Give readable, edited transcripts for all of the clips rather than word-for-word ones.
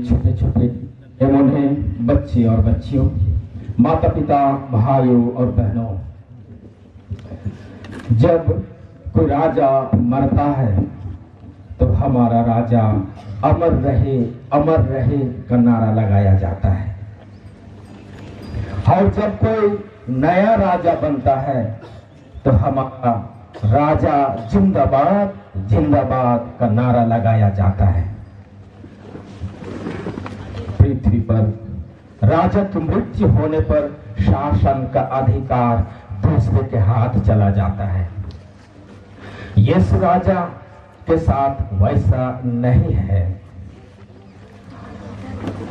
छोटे छोटे एवं बच्चे और बच्चियों, माता पिता, भाइयों और बहनों, जब कोई राजा मरता है तो हमारा राजा अमर रहे का नारा लगाया जाता है। और जब कोई नया राजा बनता है तो हमारा राजा जिंदाबाद जिंदाबाद का नारा लगाया जाता है। पृथ्वी पर राजा की मृत्यु होने पर शासन का अधिकार दूसरे के हाथ चला जाता है। यीशु राजा के साथ वैसा नहीं है।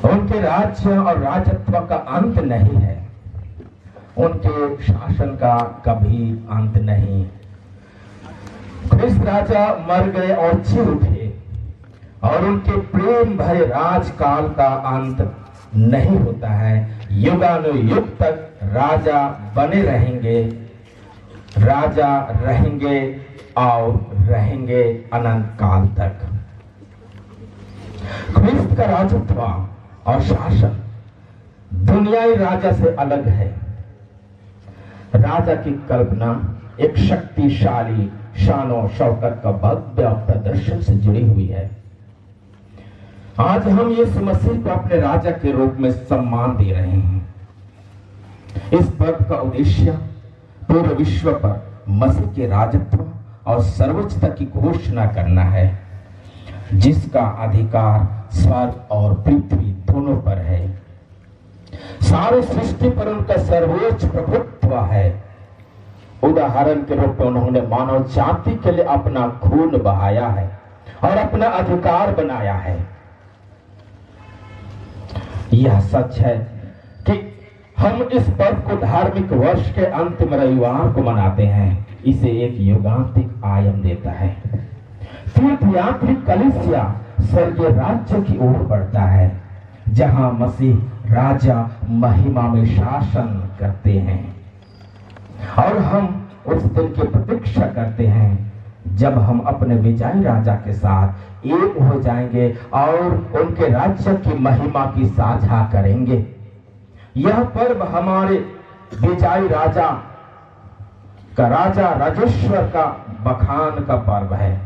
उनके राज्य और राजत्व का अंत नहीं है, उनके शासन का कभी अंत नहीं। ख्रिस्त राजा मर गए और जी उठे और उनके प्रेम भरे राजकाल का अंत नहीं होता है। युगानुयुग तक राजा बने रहेंगे, राजा रहेंगे और रहेंगे अनंत काल तक। ख्रिस्त का राजत्व और शासन दुनियाई राजा से अलग है। राजा की कल्पना एक शक्तिशाली शानो शौकत का भव्य प्रदर्शन से जुड़ी हुई है। आज हम यीशु मसीह को अपने राजा के रूप में सम्मान दे रहे हैं। इस पर्व का उद्देश्य पूरे विश्व पर मसीह के राजत्व और सर्वोच्चता की घोषणा करना है, जिसका अधिकार स्वर्ग और पृथ्वी दोनों पर है। सारे सृष्टि पर उनका सर्वोच्च प्रभुत्व है। उदाहरण के रूप में उन्होंने मानव जाति के लिए अपना खून बहाया है और अपना अधिकार बनाया है। यह सच है कि हम इस पर्व को धार्मिक वर्ष के अंतिम रविवार को मनाते हैं। इसे एक युगांतिक आयाम देता है। तीर्थयात्री कलीसिया स्वर्गीय राज्य की ओर बढ़ता है, जहां मसीह राजा महिमा में शासन करते हैं। और हम उस दिन की प्रतीक्षा करते हैं जब हम अपने विजयी राजा के साथ एक हो जाएंगे और उनके राज्य की महिमा की साझा करेंगे। यह पर्व हमारे विजयी राजा का, राजा राजेश्वर का बखान का पर्व है।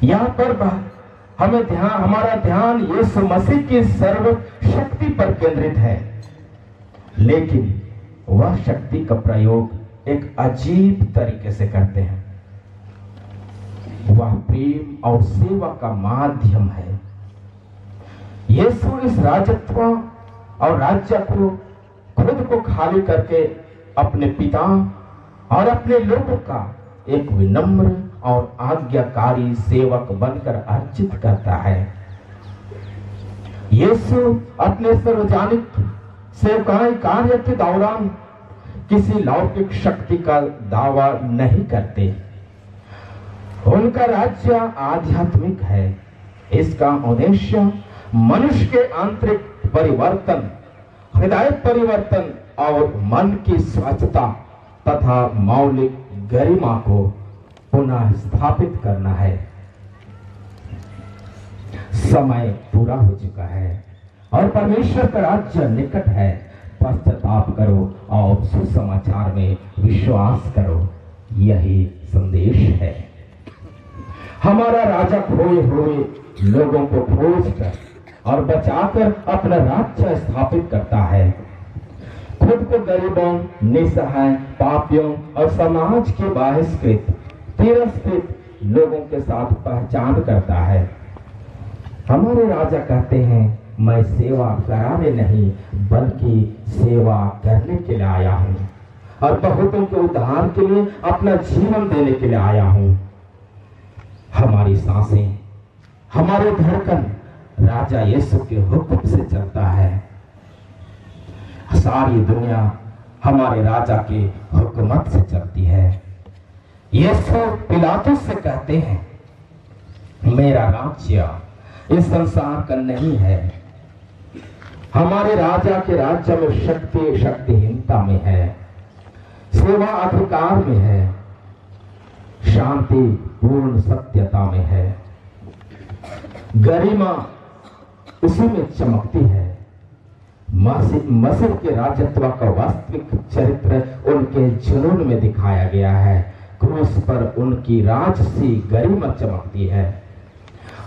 यह पर्व हमारा ध्यान यीशु मसीह की सर्व शक्ति पर केंद्रित है, लेकिन वह शक्ति का प्रयोग एक अजीब तरीके से करते हैं। वह प्रेम और सेवा का माध्यम है। यीशु इस राजत्व और राज्य को खुद को खाली करके अपने पिता और अपने लोगों का एक विनम्र और आज्ञाकारी सेवक बनकर अर्जित करता है। यीशु अपने सार्वजनिक सेवकाई कार्य के दौरान किसी लौकिक शक्ति का दावा नहीं करते। उनका राज्य आध्यात्मिक है। इसका उद्देश्य मनुष्य के आंतरिक परिवर्तन, हृदय परिवर्तन और मन की स्वच्छता तथा मौलिक गरिमा को पुनः स्थापित करना है। समय पूरा हो चुका है और परमेश्वर का राज्य निकट है। पश्चाताप करो और सुसमाचार में विश्वास करो। यही संदेश है। हमारा राजा खोए हुए लोगों को खोजकर और बचाकर अपना राज्य स्थापित करता है। खुद को गरीबों, निसहाय, पापियों और समाज के बहिष्कृत, तिरस्कृत लोगों के साथ पहचान करता है। हमारे राजा कहते हैं, मैं सेवा कराने नहीं बल्कि सेवा करने के लिए आया हूं और बहुतों के उद्धार के लिए अपना जीवन देने के लिए आया हूं। हमारी सांसें, हमारे धड़कन राजा यीशु के हुक्म से चलता है। सारी दुनिया हमारे राजा के हुकूमत से चलती है। यीशु पिलातुस से कहते हैं, मेरा राज्य इस संसार का नहीं है। हमारे राजा के राज्य में शक्ति शक्तिहीनता में है, सेवा अधिकार में है, शांति पूर्ण सत्यता में है, गरिमा उसी में चमकती है। मसीह के राजत्व का वास्तविक चरित्र उनके जुनून में दिखाया गया है। क्रूस पर उनकी राजसी गरिमा चमकती है।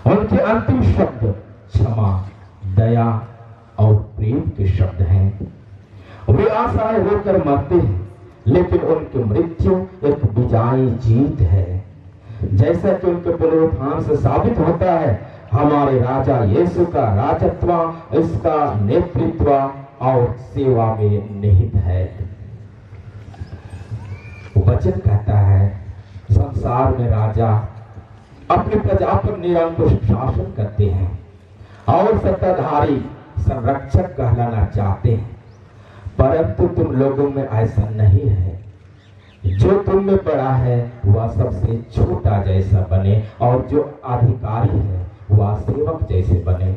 उनके अंतिम शब्द क्षमा, दया और प्रेम के शब्द हैं। वे आशाएं होकर मरते हैं, लेकिन उनकी मृत्यु एक विजयी जीत है। जैसा कि उनके पुनरुत्थान से साबित होता है, हमारे राजा यीशु का राजत्व, इसका नेतृत्व और सेवा में निहित है। वचन कहता है, संसार में राजा अपनी प्रजा पर निरंकुश शासन करते हैं और सत्ताधारी संरक्षक कहलाना चाहते हैं, परंतु तुम लोगों में ऐसा नहीं है। जो तुम में बड़ा है वह सबसे छोटा जैसा बने, और जो अधिकारी है वह सेवक जैसे बने।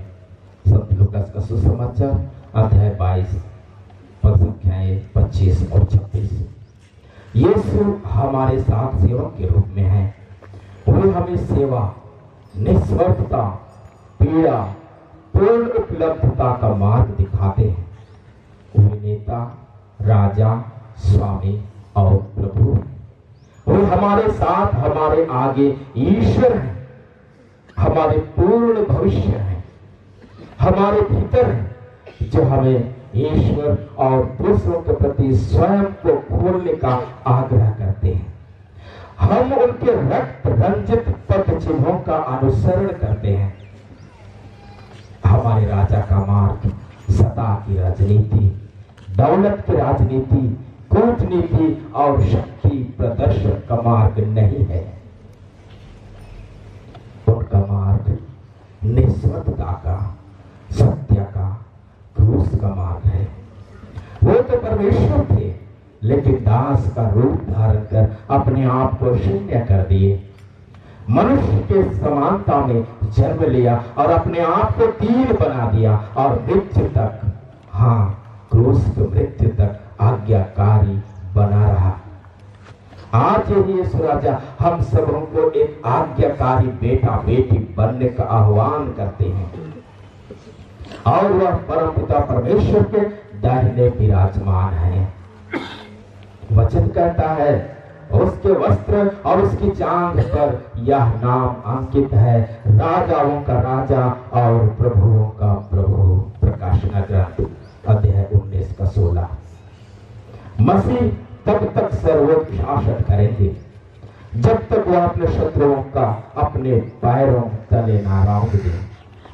संत लूकास का सुसमाचार अध्याय 22 पद संख्याएं 25 और 26। यीशु हमारे साथ सेवक के रूप में है। वे हमें सेवा, निस्वार्थता, पीड़ा, पूर्ण उपलब्धता का मार्ग दिखाते हैं। वे नेता, राजा, स्वामी और प्रभु, वे हमारे साथ, हमारे आगे ईश्वर हैं, हमारे पूर्ण भविष्य हैं, हमारे भीतर हैं, जो हमें ईश्वर और दूसरों के प्रति स्वयं को खोलने का आग्रह करते हैं। हम उनके रक्त रंजित पद चिन्हों का अनुसरण करते हैं। हमारे राजा का मार्ग सत्ता की राजनीति, दौलत की राजनीति, कूटनीति और शक्ति प्रदर्शन का मार्ग नहीं है। उनका मार्ग निस्वार्थता का, सत्य का, क्रूस का मार्ग है। वो तो परमेश्वर थे, लेकिन दास का रूप धारण कर अपने आप को शून्य कर दिए। मनुष्य के समानता में जन्म लिया और अपने आप को दीन बना दिया और मृत्यु तक, हाँ, क्रूस की मृत्यु तक आज्ञाकारी बना रहा। आज यीशु राजा हम सबों को एक आज्ञाकारी बेटा बेटी बनने का आह्वान करते हैं, और वह परमपिता परमेश्वर के दाहिने विराजमान है। वचन कहता है, उसके वस्त्र और उसकी जांघ पर यह नाम अंकित है, राजाओं का राजा और प्रभुओं का प्रभु। प्रकाशना ग्रंथ अध्याय 19 का 16। मसीह तब तक सर्वोच्च शासन करेंगे जब तक वह अपने शत्रुओं का अपने पैरों तले ना रौंद दे,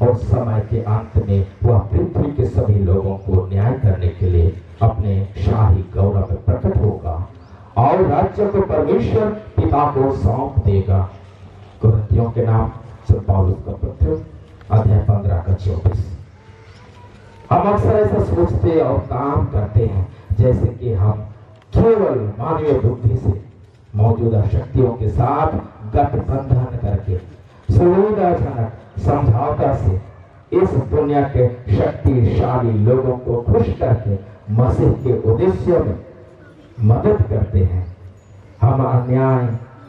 और समय के अंत में वह पृथ्वी के सभी लोगों को न्याय करने के लिए अपने शाही गौरव में प्रकट होगा और राज्य को परमेश्वर पिता को सौंप देगा। कुरिन्थियों के नाम संत पौलुस का पत्र अध्याय 15 का 24। हम अक्सर ऐसा सोचते और काम करते हैं जैसे कि हम केवल मानवीय बुद्धि से मौजूदा शक्तियों के साथ गठबंधन करके सुविधाजनक समझौता से इस दुनिया के शक्तिशाली लोगों को खुश करके मसीह के उद्देश्य में मदद करते हैं। हम अन्याय,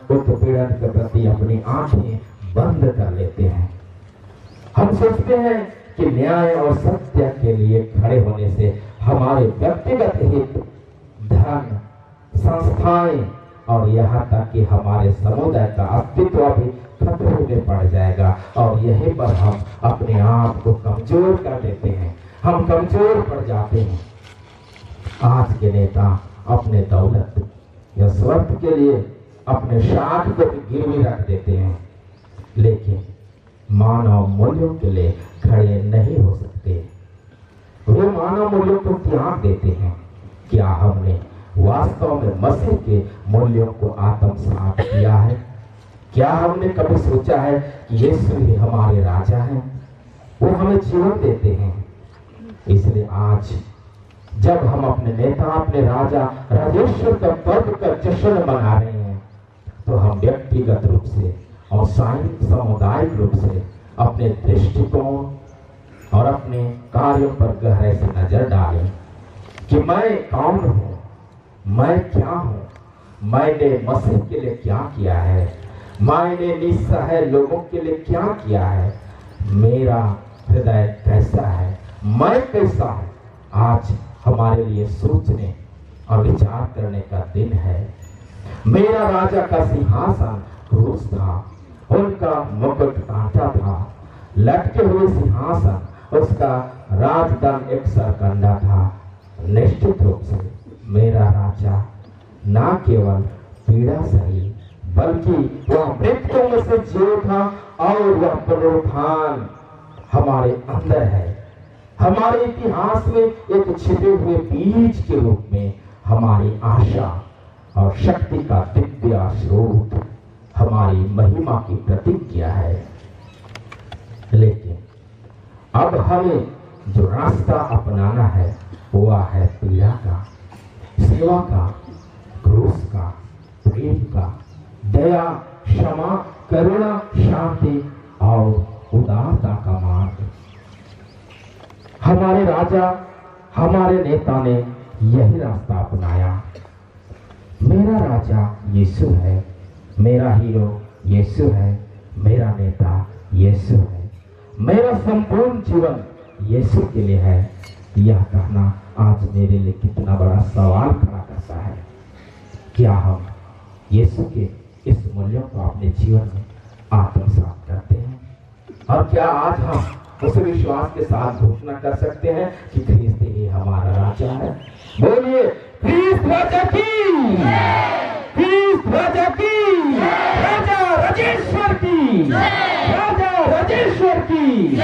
उत्पीड़न के प्रति अपनी आंखें बंद कर लेते हैं। हम सोचते हैं कि न्याय और सत्य के लिए खड़े होने से हमारे व्यक्तिगत हित, धन, संस्थाएं और यहाँ तक कि हमारे समुदाय का अस्तित्व भी खतरे में पड़ जाएगा, और यहीं पर हम अपने आप को कमजोर कर देते हैं। हम कमजोर पड़ जाते हैं। आज के नेता अपने दौलत या स्वार्थ के लिए अपने शाख को भी गिरवी रख देते हैं, लेकिन मानव मूल्यों के लिए खड़े नहीं हो सकते। वे मानव मूल्यों को त्याग देते हैं। क्या हमने वास्तव में मसीह के मूल्यों को आत्मसात किया है? क्या हमने कभी सोचा है कि यीशु ही हमारे राजा हैं? वो हमें जीवन देते हैं। इसलिए आज जब हम अपने नेता, अपने राजा राजेश्वर का पर्व का जश्न मना रहे हैं, तो हम व्यक्तिगत रूप से और सामुदायिक रूप से अपने दृष्टिकोण और अपने कार्यों पर गहराई से नजर डालें कि मैं कौन हूँ, मैं क्या हूँ, मैंने मसीह के लिए क्या किया है, मैंने निस्सहाय लोगों के लिए क्या किया है, मेरा हृदय कैसा है, मैं कैसा हूँ, आज हमारे लिए सोचने और विचार करने का दिन है। मेरा राजा का सिंहासन क्रूस था, उनका मुकुट कांटा था, लटके हुए सिंहासन, उसका राजदंड एक सरकंडा था। निश्चित रूप से मेरा राजा ना केवल पीड़ा सही, बल्कि वह मृत्युओं में से जिया था और वह पुनरुत्थान हमारे अंदर है। हमारे इतिहास में एक छिपे हुए बीज के रूप में हमारी आशा और शक्ति का दिव्य स्रोत, हमारी महिमा की प्रतिज्ञा है। लेकिन अब हमें जो रास्ता अपनाना है वह है पीड़ा का, सेवा का, क्रूस का, प्रेम का, दया, क्षमा, करुणा, शांति और उदारता का मार्ग। हमारे राजा, हमारे नेता ने यही रास्ता अपनाया। मेरा राजा यीशु है, मेरा हीरो यीशु है, मेरा नेता यीशु है, मेरा संपूर्ण जीवन यीशु के लिए है। यह कहना आज मेरे लिए कितना बड़ा सवाल खड़ा करता है। क्या हम यीशु के इस मूल्यों को अपने जीवन में आत्मसात करते हैं? और क्या आज हम उस विश्वास के साथ घोषणा कर सकते हैं कि ख्रीस्त ही हमारा राजा है? बोलिए, ख्रीस्त राजा की, ख्रीस्त राजा की, राजा राजेश्वर की, राजा राजेश्वर की।